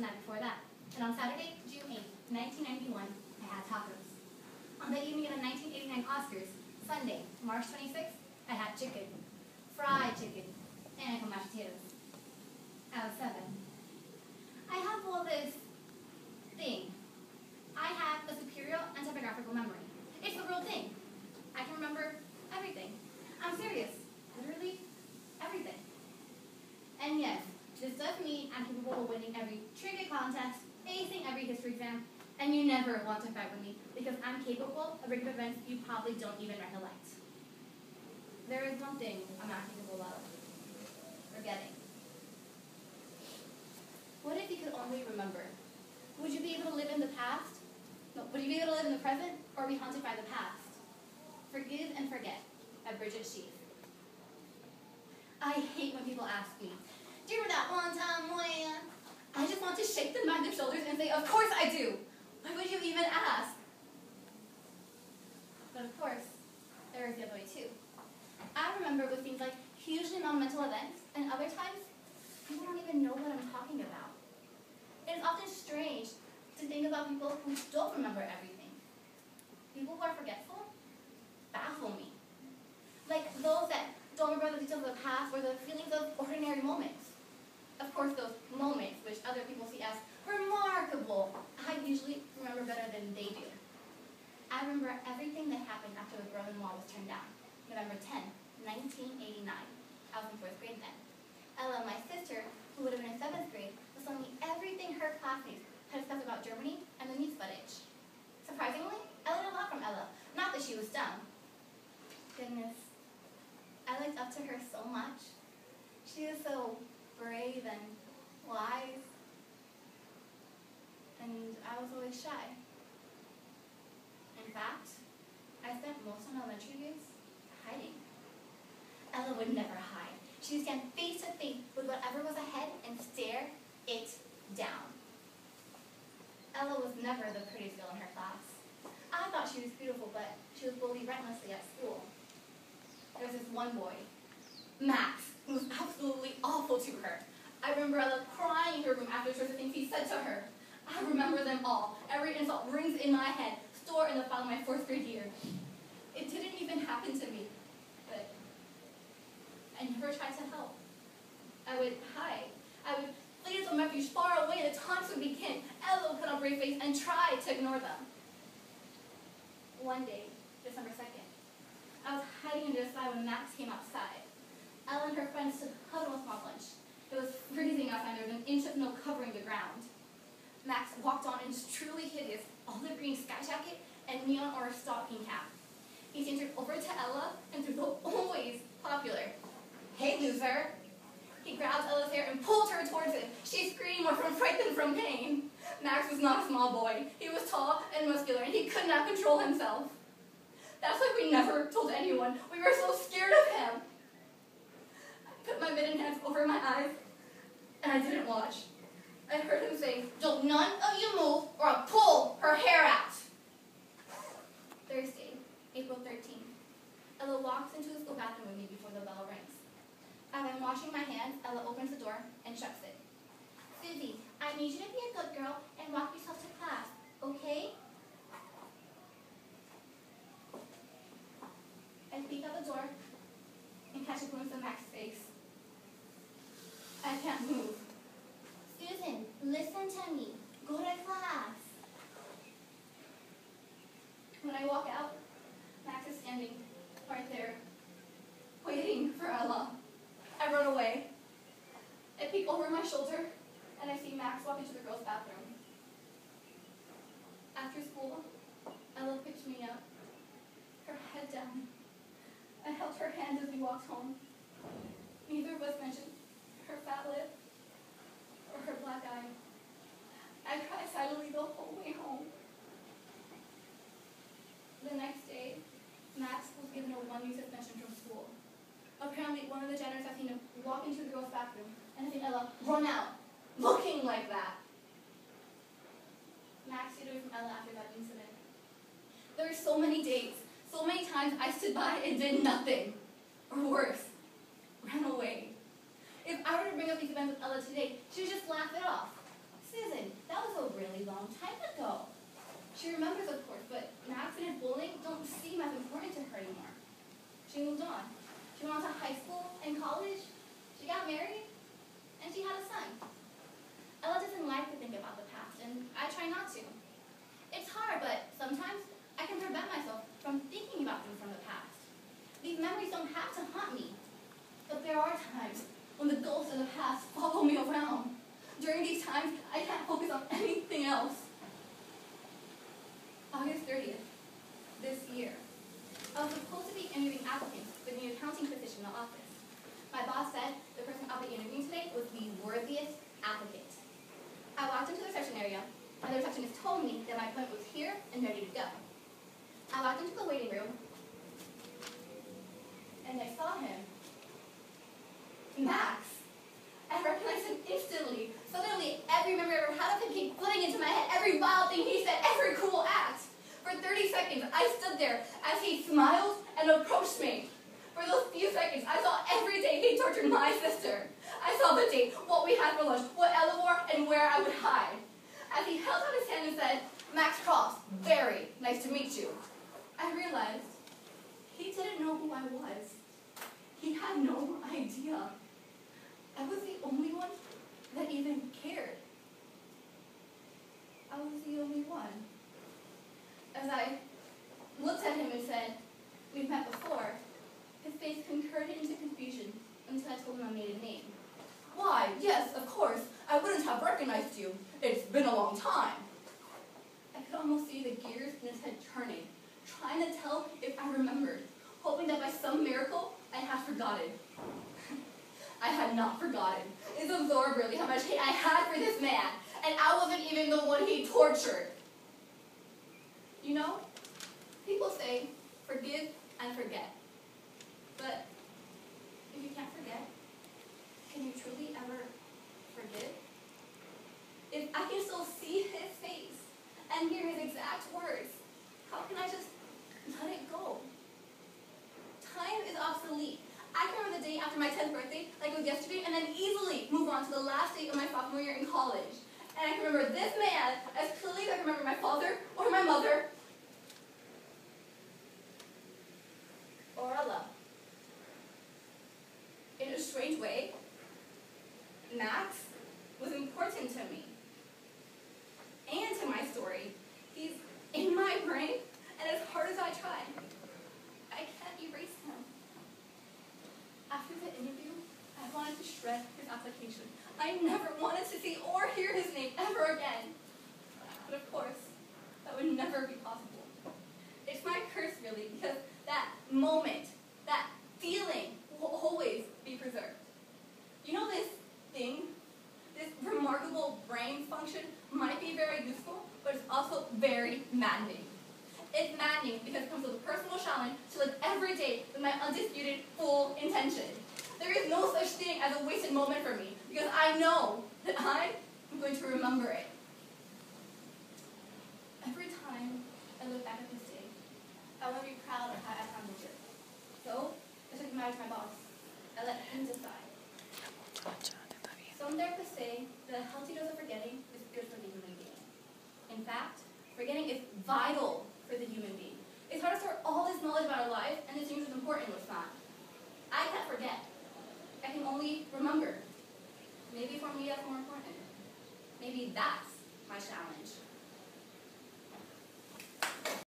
the night before that. And on Saturday, June 8th, 1991, I had tacos. On the evening of the 1989 Oscars, Sunday, March 26th, I had chicken, fried chicken, and mashed potatoes. I was 7. I have all this thing. I have a superior and typographical memory. It's the real thing. I can remember everything. I'm serious. Literally everything. And yes, this does mean I'm capable of winning every trivia contest, acing every history exam, and you never want to fight with me because I'm capable of bringing events you probably don't even recollect. There is one thing I'm not capable of. Forgetting. What if you could only remember? Would you be able to live in the past? No, would you be able to live in the present or be haunted by the past? Forgive and forget, by Bridget Sheaf. I hate when people ask me, do you remember that one time when? I just want to shake them by their shoulders and say, of course I do. Why would you even ask? But of course, there is the other way too. I remember with things like hugely monumental events, and other times, people don't even know what I'm talking about. It is often strange to think about people who don't remember everything. People who are forgetful baffle me. Like those that don't remember the details of the past or the feelings of ordinary moments. Of course, those moments which other people see as remarkable, I usually remember better than they do. I remember everything that happened after the Berlin Wall was turned down, November 10, 1989. I was in 4th grade then. Ella, my sister, who would have been in 7th grade, was telling me everything her classmates had discussed about Germany and the news footage. Surprisingly, I learned a lot from Ella. Not that she was dumb. Goodness, I looked up to her so much. She was so brave and wise. And I was always shy. In fact, I spent most of my elementary years hiding. Ella would never hide. She would stand face to face with whatever was ahead and stare it down. Ella was never the prettiest girl in her class. I thought she was beautiful, but she was bullied relentlessly at school. There was this one boy, Max, who was absolutely awful to her. I remember Ella crying in her room after the things he said to her. I remember them all. Every insult rings in my head, stored in the file of my 4th grade year. It didn't even happen to me, but I never tried to help. I would hide. I would flee to refuge far away. The taunts would begin. Ella would put on a brave face and try to ignore them. One day, December 2nd, I was hiding under the slide when Max came outside. Ella and her friends stood huddled with small lunch. It was freezing outside. There was an inch of snow covering the ground. Max walked on in his truly hideous olive green sky jacket and neon orange stocking cap. He sauntered over to Ella and threw the always popular, "Hey, loser!" He grabbed Ella's hair and pulled her towards him. She screamed more from fright than from pain. Max was not a small boy. He was tall and muscular, and he could not control himself. That's why we never told anyone. We were so scared of him. I put my mittened hands over my eyes, and I didn't watch. I heard him say, "Don't none of you move, or I'll pull her hair out." Thursday, April 13th. Ella walks into the school bathroom with me before the bell rings. As I'm washing my hands, Ella opens the door and shuts it. "Susie, I need you to be a good girl and walk yourself to class, okay?" I peek out the door and catch a glimpse of Max's face. I can't move. "Susan, listen to me. Go to class." When I walk out, Max is standing right there, waiting for Ella. I run away. I peek over my shoulder, and I see Max walk into the girls' bathroom. After school, Ella picked me up, her head down. I held her hand as we walked home. Neither of us mentioned her fat lip or her black eye. I cried silently the whole way home. The next day, Max was given a 1-week suspension from school. Apparently, one of the janitors had seen him walk into the girls' bathroom and had seen Ella run out, looking like that. Max stayed away from Ella after that incident. There were so many days, so many times I stood by and did nothing. Or worse, ran away. If I were to bring up these events with Ella today, she would just laugh it off. "Susan, She remembers, of course, but Max and his bullying don't seem as important to her anymore. She moved on. She went on to high school and college. She got married, and she had a son. Ella doesn't like to think about the past, and I try not to. It's hard, but sometimes I can prevent myself from thinking about things from the past. These memories don't have to haunt me, but there are times when the ghosts of the past follow me around. During these times, I can't focus on anything else. August 30th, this year, I was supposed to be interviewing applicants for the accounting position in the office. My boss said the person I'll be interviewing today was the worthiest applicant. I walked into the reception area, and the receptionist told me that my appointment was here and ready to go. I walked into the waiting room, and I saw him. Max. I recognized him instantly. Suddenly, every memory I ever had of him came flooding into my head. Every wild thing he said, every cool act. For 30 seconds, I stood there as he smiled and approached me. For those few seconds, I saw every day he tortured my sister. I saw the date, what we had for lunch, what Ella wore, and where I would hide. As he held out his hand and said, "Max Cross, very nice to meet you," I realized he didn't know who I was. He had no idea. I was the only one that even cared. I was the only one. As I looked at him and said, "We've met before," his face converted into confusion until I told him my maiden name. "Why, yes, of course. I wouldn't have recognized you. It's been a long time." I could almost see the gears in his head turning, trying to tell if I remembered, hoping that by some miracle I had forgotten. I had not forgotten. It absorbed really how much hate I had for this man, and I wasn't even the one he tortured. You know, people say, forgive and forget. But if you can't forget, can you truly ever forgive? If I can still see his face and hear his exact words, how can I just let it go? Time is obsolete. I can remember the day after my 10th birthday like it was yesterday and then easily move on to the last day of my sophomore year in college. And I can remember this man as clearly as I can remember my father or my mother or Ella. In a strange way, Max was important to me and to my story. He's in my brain, and as hard as I try, I can't erase him. After the interview, I wanted to shred his application. I never wanted to see or hear his name ever again. But of course, that would never be possible. It's my curse, really, because that moment, that feeling will always be preserved. You know, this thing, this remarkable brain function might be very useful, but it's also very maddening. It's maddening because it comes with a personal challenge to live every day with my undisputed full intention. There is no such thing as a wasted moment for me because I know that I am going to remember it. Every time I look back at this day, I want to be proud of how I handled it. So, I took him out to my boss. I let him decide. Some therapists say that a healthy dose of forgetting is good for the human being. In fact, forgetting is vital for the human being. It's hard to store all this knowledge about our lives and distinguish what's important and what's not. I can't forget. I can only remember. Maybe for me that's more important. Maybe that's my challenge.